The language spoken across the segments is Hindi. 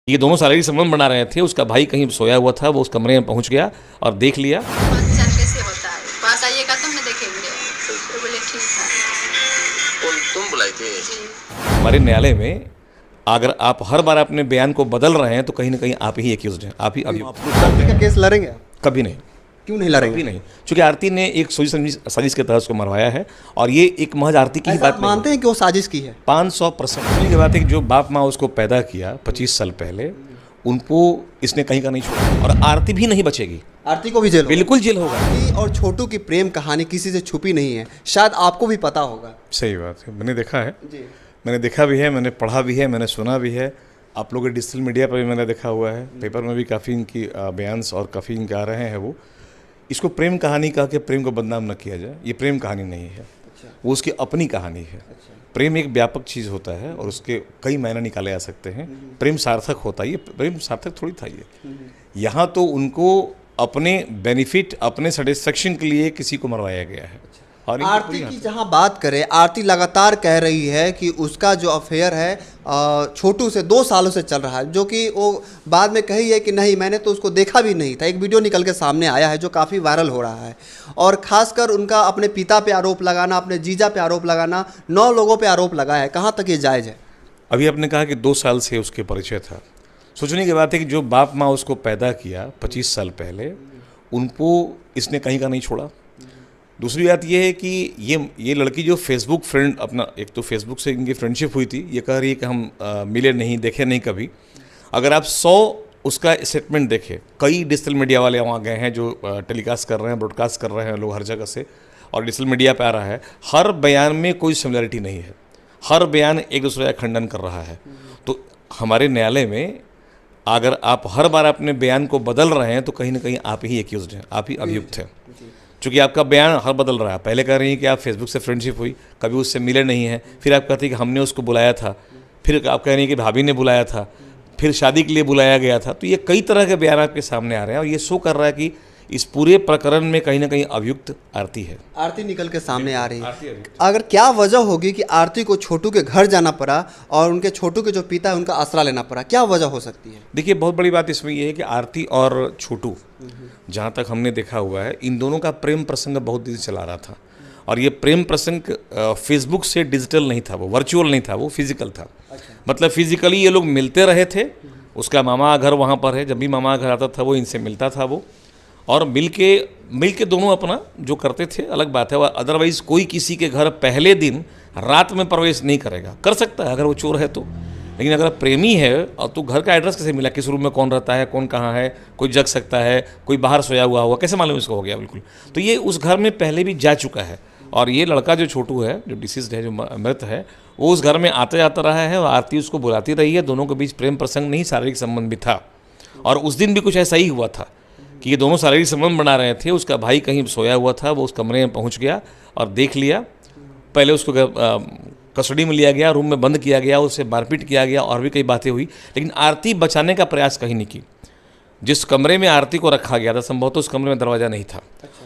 ये दोनों शारीरिक संबंध बना रहे थे। उसका भाई कहीं सोया हुआ था, वो उस कमरे में पहुंच गया और देख लिया। सर कैसे होता है, पास आइएगा तुम देखेंगे। तो बोले ठीक है। तुम बुलाई थी? हमारे न्यायालय में अगर आप हर बार अपने बयान को बदल रहे हैं तो कहीं ना कहीं आप ही एक्यूज्ड हैं, आप ही अभियुक्त का केस लड़ेंगे? कभी नहीं, क्यों नहीं लड़ेंगे? कभी नहीं, क्योंकि आरती ने एक साजिश के तहत उसको मरवाया है और ये एक महज आरती की ही बात नहीं। मानते हैं कि वो साजिश की है? 500% की बात है कि जो बाप माँ उसको पैदा किया 25 साल पहले, उनको इसने कहीं का नहीं छोड़ा और आरती भी नहीं बचेगी। आरती को भी जेल होगा? बिल्कुल जेल होगा। आरती और छोटू की प्रेम कहानी किसी से छुपी नहीं है, शायद आपको भी पता होगा। सही बात है, मैंने देखा है जी। मैंने देखा भी है, मैंने पढ़ा भी है, मैंने सुना भी है। आप लोगों के डिजिटल मीडिया पर भी मैंने देखा हुआ है, पेपर में भी काफ़ी इनकी बयान्स और काफ़ी इनके आ रहे हैं। वो इसको प्रेम कहानी कहा कि प्रेम को बदनाम न किया जाए, ये प्रेम कहानी नहीं है। वो उसकी अपनी कहानी है। प्रेम एक व्यापक चीज़ होता है और उसके कई मायने निकाले जा सकते हैं। प्रेम सार्थक होता है, ये प्रेम सार्थक थोड़ी था। ये यहाँ तो उनको अपने बेनिफिट, अपने सेटिस्फेक्शन के लिए किसी को मरवाया गया है। और आरती की जहां बात करें, आरती लगातार कह रही है कि उसका जो अफेयर है छोटू से 2 सालों से चल रहा है, जो कि वो बाद में कही है कि नहीं, मैंने तो उसको देखा भी नहीं था। एक वीडियो निकल के सामने आया है जो काफ़ी वायरल हो रहा है और खासकर उनका अपने पिता पे आरोप लगाना, अपने जीजा पे आरोप लगाना, 9 लोगों पे आरोप लगा है। कहाँ तक ये जायज़ है? अभी आपने कहा कि 2 साल से उसके परिचय था। सोचने की बात है कि जो बाप माँ उसको पैदा किया 25 साल पहले, उनको इसने कहीं का नहीं छोड़ा। दूसरी बात यह है कि ये लड़की जो फेसबुक फ्रेंड अपना, एक तो फेसबुक से इनकी फ्रेंडशिप हुई थी, ये कह रही है कि हम मिले नहीं, देखे नहीं कभी। अगर आप 100 उसका स्टेटमेंट देखें, कई डिजिटल मीडिया वाले वहाँ गए हैं जो टेलीकास्ट कर रहे हैं, ब्रॉडकास्ट कर रहे हैं लोग हर जगह से, और डिजिटल मीडिया पे आ रहा है। हर बयान में कोई सिमिलरिटी नहीं है, हर बयान एक दूसरे का खंडन कर रहा है। तो हमारे न्यायालय में अगर आप हर बार अपने बयान को बदल रहे हैं तो कहीं ना कहीं आप ही एक्यूज्ड हैं, आप ही अभियुक्त हैं। क्योंकि आपका बयान हर बदल रहा है। पहले कह रही हैं कि आप फेसबुक से फ्रेंडशिप हुई, कभी उससे मिले नहीं हैं, फिर आप कहती हैं कि हमने उसको बुलाया था, फिर आप कह रही हैं कि भाभी ने बुलाया था, फिर शादी के लिए बुलाया गया था। तो ये कई तरह के बयान आपके सामने आ रहे हैं और ये शो कर रहा है कि इस पूरे प्रकरण में कहीं ना कहीं अभियुक्त आरती है। आरती निकल के सामने आ रही है। अगर क्या वजह होगी कि आरती को छोटू के घर जाना पड़ा और उनके छोटू के जो पिता है उनका आसरा लेना पड़ा, क्या वजह हो सकती है? देखिए, बहुत बड़ी बात इसमें यह है कि आरती और छोटू, जहाँ तक हमने देखा हुआ है, इन दोनों का प्रेम प्रसंग बहुत दिन से चला रहा था। और ये प्रेम प्रसंग फेसबुक से डिजिटल नहीं था, वो वर्चुअल नहीं था, वो फिजिकल था। मतलब फिजिकली ये लोग मिलते रहे थे। उसका मामा घर वहाँ पर है, जब भी मामा घर आता था वो इनसे मिलता था वो, और मिल के दोनों अपना जो करते थे, अलग बात है। अदरवाइज़ कोई किसी के घर पहले दिन रात में प्रवेश नहीं करेगा। कर सकता है अगर वो चोर है तो, लेकिन अगर प्रेमी है और तो घर का एड्रेस कैसे मिला, किस रूम में कौन रहता है, कौन कहाँ है, कोई जग सकता है, कोई बाहर सोया हुआ होगा, कैसे मालूम इसको हो गया? बिल्कुल। तो ये उस घर में पहले भी जा चुका है और ये लड़का जो छोटू है, जो डिसीज्ड है, जो मृत है, वो उस घर में आता जाता रहा है और आरती उसको बुलाती रही है। दोनों के बीच प्रेम प्रसंग नहीं, शारीरिक संबंध भी था। और उस दिन भी कुछ ऐसा ही हुआ था कि ये दोनों शारीरिक संबंध बना रहे थे। उसका भाई कहीं सोया हुआ था, वो उस कमरे में पहुंच गया और देख लिया। पहले उसको कस्टडी में लिया गया, रूम में बंद किया गया, उससे मारपीट किया गया और भी कई बातें हुई, लेकिन आरती बचाने का प्रयास कहीं नहीं की। जिस कमरे में आरती को रखा गया था, संभवतः उस कमरे में दरवाज़ा नहीं था।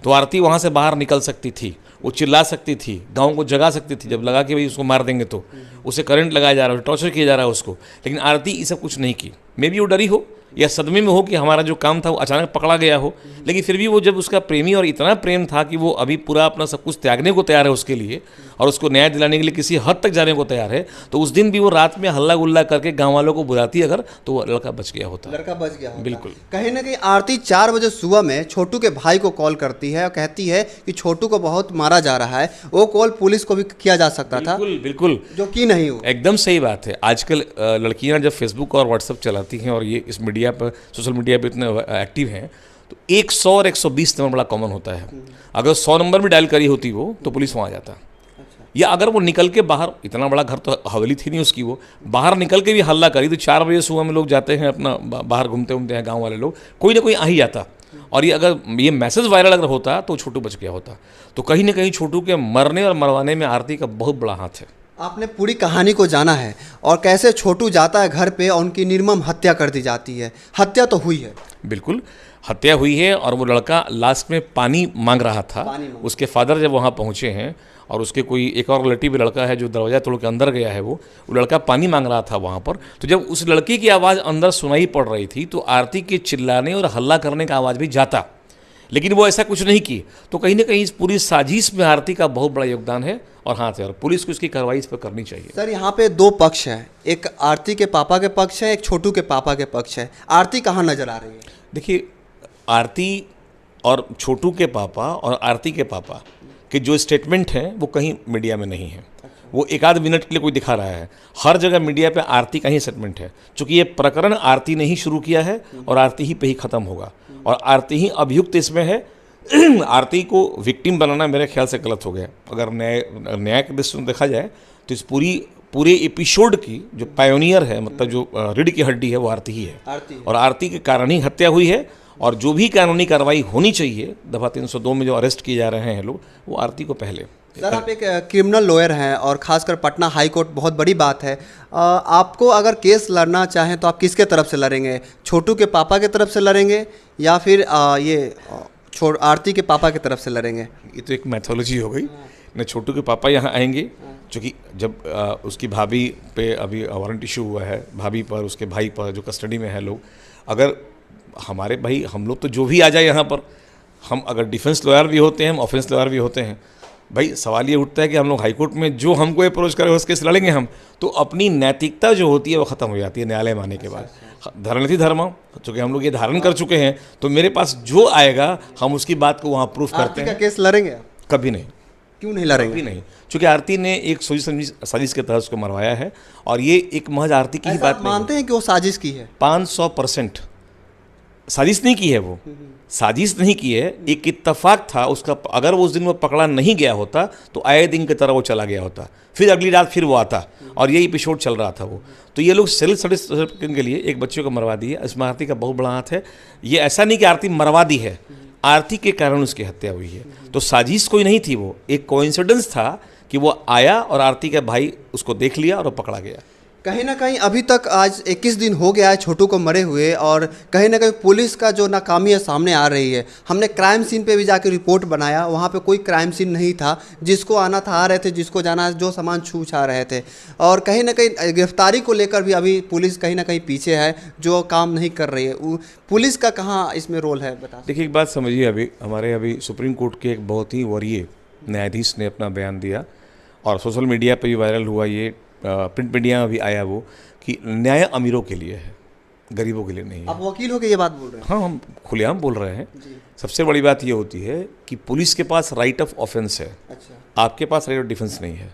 तो आरती वहाँ से बाहर निकल सकती थी, वो चिल्ला सकती थी, गाँव को जगा सकती थी। जब लगा कि भाई उसको मार देंगे तो उसे करंट लगाया जा रहा है, टॉर्चर किया जा रहा है उसको, लेकिन आरती ये सब कुछ नहीं की। मे बी वो डरी हो या सदमे में हो कि हमारा जो काम था वो अचानक पकड़ा गया हो, लेकिन फिर भी वो जब उसका प्रेमी और इतना प्रेम था कि वो अभी पूरा अपना सब कुछ त्यागने को तैयार है उसके लिए और उसको न्याय दिलाने के लिए किसी हद तक जाने को तैयार है, तो उस दिन भी वो रात में हल्ला गुल्ला करके गाँव वालों को बुलाती अगर, तो वो लड़का बच गया होता। लड़का बच गया होता। बिल्कुल। कहीं ना कहीं आरती 4 बजे सुबह में छोटू के भाई को कॉल करती है और कहती है कि छोटू को बहुत मारा जा रहा है। वो कॉल पुलिस को भी किया जा सकता था। बिल्कुल बिल्कुल, जो कि नहीं हो। एकदम सही बात है। आजकल लड़कियां जब फेसबुक और व्हाट्सएप चलाती हैं और ये इस मीडिया पर, सोशल मीडिया पे इतने एक्टिव हैं, तो 100 और 120 नंबर बड़ा कॉमन होता है। अगर 100 नंबर भी डायल करी होती वो, तो पुलिस वहाँ आ जाता। या अगर वो निकल के बाहर, इतना बड़ा घर तो हवेली थी नहीं उसकी, वो बाहर निकल के भी हल्ला करी, तो 4 बजे सुबह में लोग जाते हैं अपना बाहर घूमते हैं गाँव वाले लोग, कोई ना कोई आ ही जाता। और ये अगर ये मैसेज वायरल अगर होता तो छोटू बच गया होता। तो कहीं ना कहीं छोटू के मरने और मरवाने में आरती का बहुत बड़ा हाथ है। आपने पूरी कहानी को जाना है और कैसे छोटू जाता है घर पे और उनकी निर्मम हत्या कर दी जाती है। हत्या तो हुई है, बिल्कुल हत्या हुई है। और वो लड़का लास्ट में पानी मांग रहा था। उसके फादर जब वहाँ पहुँचे हैं और उसके कोई एक और रिलेटिव भी लड़का है जो दरवाज़ा तोड़ के अंदर गया है, वो लड़का पानी मांग रहा था वहाँ पर। तो जब उस लड़के की आवाज़ अंदर सुनाई पड़ रही थी तो आरती के चिल्लाने और हल्ला करने का आवाज़ भी जाता, लेकिन वो ऐसा कुछ नहीं की। तो कहीं ना कहीं इस पूरी साजिश में आरती का बहुत बड़ा योगदान है। और हाँ सर, पुलिस को इसकी कार्रवाई इस पर करनी चाहिए। सर यहाँ पे दो पक्ष हैं, एक आरती के पापा के पक्ष है, एक छोटू के पापा के पक्ष है। आरती कहाँ नजर आ रही है? देखिए, आरती और छोटू के पापा और आरती के पापा के जो स्टेटमेंट हैं वो कहीं मीडिया में नहीं है। वो एक आध मिनट के लिए कोई दिखा रहा है, हर जगह मीडिया पे आरती का ही स्टेटमेंट है। चूँकि ये प्रकरण आरती ने ही शुरू किया है और आरती ही पे ही ख़त्म होगा, और आरती ही अभियुक्त इसमें है। आरती को विक्टिम बनाना मेरे ख्याल से गलत हो गया। अगर न्याय के दृष्टि से देखा जाए तो इस पूरे एपिसोड की जो पायोनियर है, मतलब जो रीढ़ की हड्डी है, वो आरती ही है। और आरती के कारण ही हत्या हुई है। और जो भी कानूनी कार्रवाई होनी चाहिए, दफ़ा 302 में जो अरेस्ट किए जा रहे हैं लोग, वो आरती को पहले। सर आप एक क्रिमिनल लॉयर हैं और खासकर पटना हाई कोर्ट बहुत बड़ी बात है। आपको अगर केस लड़ना चाहें तो आप किसके तरफ से लड़ेंगे? छोटू के पापा के तरफ से लड़ेंगे या फिर आरती के पापा की तरफ से लड़ेंगे? ये तो एक मैथोलॉजी हो गई न। छोटू के पापा यहाँ आएंगे, क्योंकि जब उसकी भाभी पे अभी वारंट इशू हुआ है, भाभी पर, उसके भाई पर जो कस्टडी में है लोग, अगर हमारे भाई, हम लोग तो जो भी आ जाए यहाँ पर, हम अगर डिफेंस लॉयर भी होते हैं, हम ऑफेंस लॉयर भी होते हैं, भाई सवाल ये उठता है कि हम लोग हाईकोर्ट में जो हमको अप्रोच करे उस केस लड़ेंगे हम, तो अपनी नैतिकता जो होती है वो ख़त्म हो जाती है न्यायालय में आने के बाद। धरणति धर्म, चूँकि हम लोग ये धारण कर चुके हैं, तो मेरे पास जो आएगा हम उसकी बात को वहाँ प्रूफ करते हैं। केस लड़ेंगे? कभी नहीं। क्यों नहीं लड़ेंगे? कभी नहीं, क्योंकि आरती ने एक साजिश के तहत उसको मरवाया है, और ये एक महज आरती की ही बात नहीं। मानते हैं कि वो साजिश की है? 500% साजिश नहीं की है। वो साजिश नहीं की है, एक इत्तेफाक था उसका। अगर वो उस दिन वो पकड़ा नहीं गया होता तो आए दिन की तरह वो चला गया होता, फिर अगली रात फिर वो आता, और ये एपिसोड चल रहा था वो। तो ये लोग सेल्फ सेटिस्फैक्शन के लिए एक बच्चे को मरवा दिए। इसमें आरती का बहुत बड़ा हाथ है। ये ऐसा नहीं कि आरती मरवा दी है, आरती के कारण उसकी हत्या हुई है। तो साजिश कोई नहीं थी, वो एक कोइंसिडेंस था कि वो आया और आरती का भाई उसको देख लिया और वो पकड़ा गया। कहीं ना कहीं अभी तक आज 21 दिन हो गया है छोटू को मरे हुए, और कहीं ना कहीं पुलिस का जो नाकामी है सामने आ रही है। हमने क्राइम सीन पे भी जाके रिपोर्ट बनाया, वहाँ पे कोई क्राइम सीन नहीं था। जिसको आना था आ रहे थे, जिसको जाना जो सामान छू छा रहे थे। और कहीं ना कहीं गिरफ्तारी को लेकर भी अभी पुलिस कहीं ना कहीं पीछे है, जो काम नहीं कर रही है। पुलिस का कहाँ इसमें रोल है, बता। देखिए, एक बात समझिए, अभी सुप्रीम कोर्ट के एक बहुत ही वरीय न्यायाधीश ने अपना बयान दिया, और सोशल मीडिया पर भी वायरल हुआ, ये प्रिंट मीडिया में भी आया वो, कि न्याय अमीरों के लिए है, गरीबों के लिए नहीं है। आप वकील हो के ये बात बोल रहे हैं? हाँ, हम खुलेआम बोल रहे हैं। सबसे बड़ी बात ये होती है कि पुलिस के पास राइट ऑफ ऑफेंस है। अच्छा। आपके पास राइट ऑफ डिफेंस नहीं है।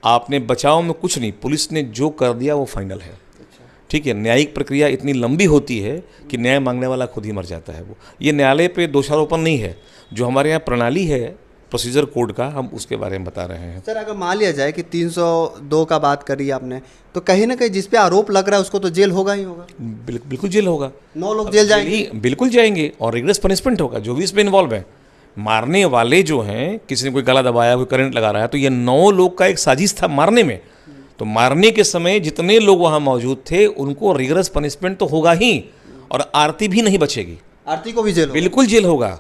आपने बचाव में कुछ नहीं, पुलिस ने जो कर दिया वो फाइनल है। ठीक है, न्यायिक प्रक्रिया इतनी लंबी होती है कि न्याय मांगने वाला खुद ही मर जाता है। वो ये न्यायालय पे दोषारोपण नहीं है, जो हमारे यहाँ प्रणाली है प्रोसीजर कोड का, हम उसके बारे में बता रहे हैं। सर अगर मान लिया जाए कि 302 का बात करी आपने, तो कहीं ना कहीं जिस पे आरोप लग रहा है उसको तो जेल होगा ही होगा। बिल्कुल जेल होगा। 9 लोग जेल जाएंगे? बिल्कुल जाएंगे, और रिग्रेस पनिशमेंट होगा जो भी इसमें इन्वॉल्व है। मारने वाले जो हैं, किसी ने कोई गला दबाया, कोई करंट लगा रहा है, तो ये 9 लोग का एक साजिश था मारने में। तो मारने के समय जितने लोग वहाँ मौजूद थे उनको रिग्रेस पनिशमेंट तो होगा ही, और आरती भी नहीं बचेगी। आरती को भी जेल होगा? बिल्कुल जेल होगा।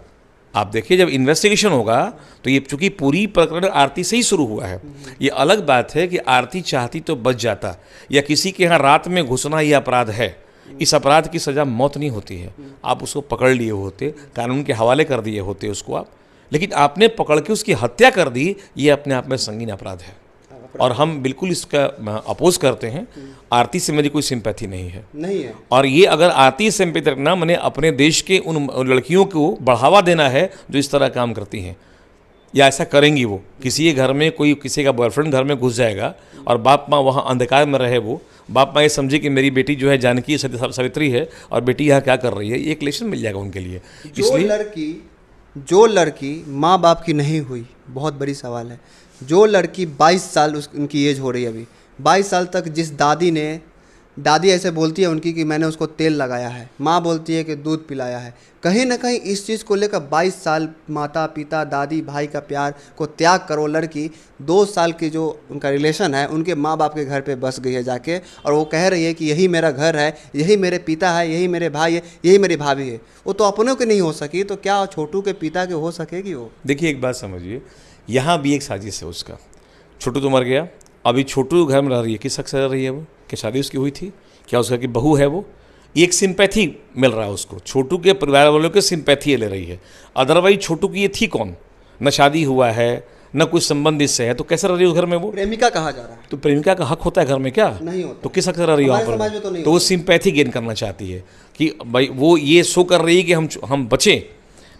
आप देखिए, जब इन्वेस्टिगेशन होगा तो ये, चूंकि पूरी प्रकरण आरती से ही शुरू हुआ है, ये अलग बात है कि आरती चाहती तो बच जाता, या किसी के यहाँ रात में घुसना ये अपराध है। इस अपराध की सज़ा मौत नहीं होती है। आप उसको पकड़ लिए होते, कानून के हवाले कर दिए होते उसको आप, लेकिन आपने पकड़ के उसकी हत्या कर दी, ये अपने आप में संगीन अपराध है, और हम बिल्कुल इसका अपोज करते हैं। आरती से मेरी कोई सिंपैथी नहीं है। और ये अगर आरती से सिंपैथी रखना, मैंने अपने देश के उन लड़कियों को बढ़ावा देना है जो इस तरह काम करती हैं या ऐसा करेंगी। वो किसी के घर में, कोई किसी का बॉयफ्रेंड घर में घुस जाएगा और बाप माँ वहाँ अंधकार में रहे, वो बाप माँ ये समझे कि मेरी बेटी जो है जानकी सावित्री है और बेटी यहाँ क्या कर रही है, एक लेशन मिल जाएगा उनके लिए। इसलिए जो लड़की माँ बाप की नहीं हुई, बहुत बड़ी सवाल है। जो लड़की 22 साल उनकी एज हो रही है, अभी 22 साल तक जिस दादी ऐसे बोलती है उनकी कि मैंने उसको तेल लगाया है, माँ बोलती है कि दूध पिलाया है। कहीं ना कहीं इस चीज़ को लेकर 22 साल माता पिता दादी भाई का प्यार को त्याग कर वो लड़की 2 साल की जो उनका रिलेशन है उनके माँ बाप के घर पे बस गई है जाके, और वो कह रही है कि यही मेरा घर है, यही मेरे पिता है, यही मेरे भाई है, यही मेरी भाभी है। वो तो अपनों के नहीं हो सकी, तो क्या छोटू के पिता के हो सकेगी वो? देखिए, एक बात समझिए यहाँ भी एक साजिश है उसका। छोटू तो मर गया, अभी छोटू घर में रह रही है, किस हक से रह रही है वो? क्या शादी उसकी हुई थी? क्या उसका की बहू है वो? एक सिंपैथी मिल रहा है उसको, छोटू के परिवार वालों के सिंपैथी ले रही है। अदरवाइज छोटू की ये थी कौन? न शादी हुआ है, न कुछ संबंध इससे है, तो कैसे रह रही है उस घर में वो? प्रेमिका कहा जा रहा है। तो प्रेमिका का हक होता है घर में क्या? नहीं होता। तो किस हक से रह रही है हमारे वहाँ समाज में पर? तो नहीं तो वो होता। सिंपैथी गेन करना चाहती है कि भाई वो ये शो कर रही है कि हम बचें।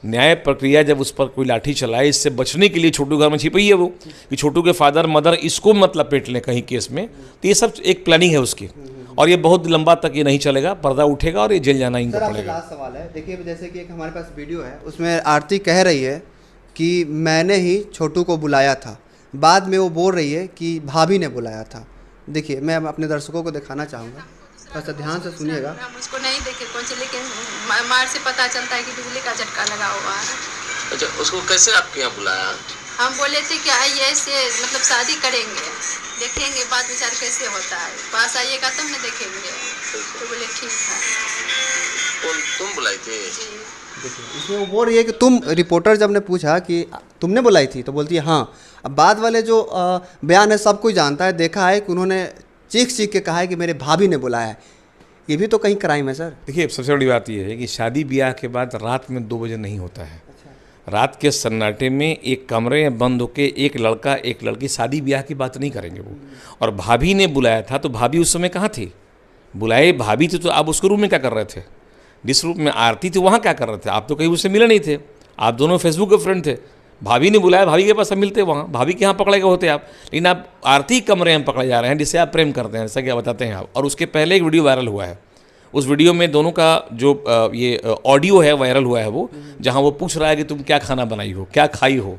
न्याय प्रक्रिया जब उस पर कोई लाठी चलाए, इससे बचने के लिए छोटू घर में छिपी है वो, कि छोटू के फादर मदर इसको मत लपेट लें कहीं केस में। तो ये सब एक प्लानिंग है उसकी, और ये बहुत लंबा तक ये नहीं चलेगा, पर्दा उठेगा और ये जेल जाना इनको सर आपसे पड़ेगा। लास्ट सवाल है, देखिए जैसे कि एक हमारे पास वीडियो है, उसमें आरती कह रही है कि मैंने ही छोटू को बुलाया था, बाद में वो बोल रही है कि भाभी ने बुलाया था। देखिए मैं अपने दर्शकों को दिखाना चाहूँगा, थोड़ा सा ध्यान से सुनिएगा। हम उसको नहीं देखे कौन से, लेकिन मार से पता चलता है कि बिजली का झटका लगा हुआ है। अच्छा, उसको कैसे आपके यहाँ बुलाया? हम बोले थे कि आइए ऐसे मतलब शादी करेंगे, देखेंगे बात विचार कैसे होता है, पास आइएगा तब न देखेंगे। तो बोले ठीक है। कौन तुम बुलाई थी? जी। देखिए इसमें वो बोल रही है कि तुम, रिपोर्टर जब ने पूछा कि तुमने बुलाई थी, तो बोलती है हाँ। अब बाद वाले जो बयान है सब कोई जानता है, देखा है कि उन्होंने चीख के कहा है कि मेरे भाभी ने बुलाया है। ये भी तो कहीं क्राइम है सर। देखिए सबसे बड़ी बात यह है कि शादी ब्याह के बाद रात में 2 बजे नहीं होता है। रात के सन्नाटे में एक कमरे में बंद होके एक लड़का एक लड़की शादी ब्याह की बात नहीं करेंगे वो। और भाभी ने बुलाया था, तो भाभी उस समय कहाँ थी? बुलाए भाभी थी तो आप उसके रूम में क्या कर रहे थे? जिस रूम में आरती थी वहाँ क्या कर रहे थे? आप तो कहीं उससे मिले नहीं थे, आप दोनों फेसबुक के फ्रेंड थे। भाभी ने बुलाया, भाभी के पास सब मिलते वहाँ, भाभी के यहाँ पकड़े गए होते आप, लेकिन आप आरती कमरे में पकड़े जा रहे हैं जिससे आप प्रेम करते हैं, ऐसा क्या बताते हैं आप। और उसके पहले एक वीडियो वायरल हुआ है, उस वीडियो में दोनों का जो ये ऑडियो है वायरल हुआ है वो, जहाँ वो पूछ रहा है कि तुम क्या खाना बनाई हो, क्या खाई हो,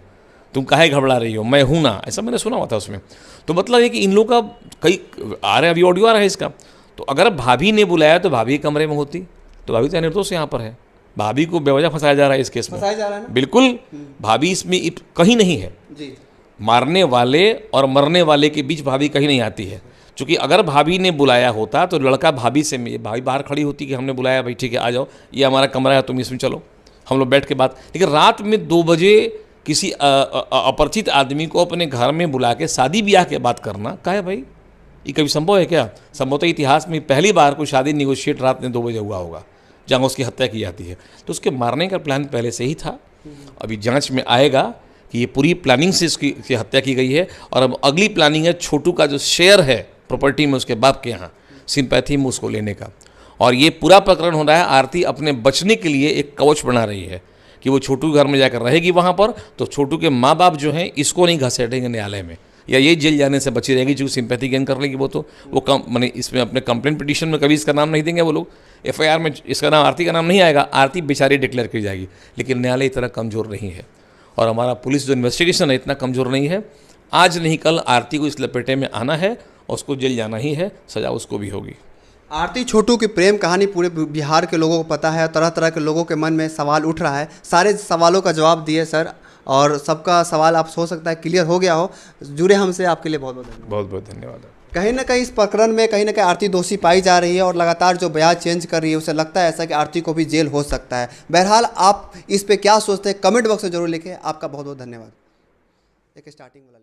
तुम काहे घबरा रही हो, मैं हूँ ना, ऐसा मैंने सुना हुआ था उसमें। तो मतलब है कि इन लोगों का कई आ रहे, अभी ऑडियो आ रहा है इसका। तो अगर भाभी ने बुलाया तो भाभी कमरे में होती, तो भाभी तो निर्दोष यहाँ पर है। भाभी को बेवजह फंसाया जा रहा है इस केस में, फंसाया जा रहा है ना? बिल्कुल। भाभी इसमें कहीं नहीं है, जी। मारने वाले और मरने वाले के बीच भाभी कहीं नहीं आती है। क्योंकि अगर भाभी ने बुलाया होता तो लड़का भाभी से, भाभी बाहर खड़ी होती कि हमने बुलाया भाई, ठीक है आ जाओ, ये हमारा कमरा है, तुम इसमें चलो, हम लोग बैठ के बात। लेकिन रात में 2 बजे किसी अपरिचित आदमी को अपने घर में बुला के शादी ब्याह के बात करना क्या है भाई? ये कभी संभव है क्या? संभवतः इतिहास में पहली बार कोई शादी निगोशिएट रात में 2 बजे हुआ होगा जहाँ उसकी हत्या की जाती है। तो उसके मारने का प्लान पहले से ही था। अभी जांच में आएगा कि ये पूरी प्लानिंग से इसकी हत्या की गई है। और अब अगली प्लानिंग है छोटू का जो शेयर है प्रॉपर्टी में उसके बाप के यहाँ, सिंपैथी में उसको लेने का। और ये पूरा प्रकरण हो रहा है, आरती अपने बचने के लिए एक कवच बना रही है कि वो छोटू घर में जाकर रहेगी वहाँ पर, तो छोटू के माँ बाप जो हैं इसको नहीं घसीटेंगे न्यायालय में, या ये जेल जाने से बची रहेगी। जो सिंपैथी गेन कर लेगी वो कम माने इसमें अपने कंप्लेंट पिटीशन में कभी इसका नाम नहीं देंगे वो लोग, एफआईआर में इसका नाम, आरती का नाम नहीं आएगा, आरती बेचारी डिक्लेयर की जाएगी। लेकिन न्यायालय इतना कमज़ोर नहीं है और हमारा पुलिस जो इन्वेस्टिगेशन है इतना कमज़ोर नहीं है। आज नहीं कल आरती को इस लपेटे में आना है और उसको जेल जाना ही है, सज़ा उसको भी होगी। आरती छोटू की प्रेम कहानी पूरे बिहार के लोगों को पता है, तरह तरह के लोगों के मन में सवाल उठ रहा है। सारे सवालों का जवाब दिए सर, और सबका सवाल आप हो सकता है क्लियर हो गया हो। जुड़े हमसे, आपके लिए बहुत बहुत धन्यवाद। बहुत बहुत धन्यवाद। कहीं ना कहीं इस प्रकरण में कहीं ना कहीं आरती दोषी पाई जा रही है और लगातार जो बयान चेंज कर रही है, उसे लगता है ऐसा कि आरती को भी जेल हो सकता है। बहरहाल आप इस पे क्या सोचते हैं कमेंट बॉक्स में जरूर लिखें। आपका बहुत बहुत धन्यवाद। एक स्टार्टिंग वाला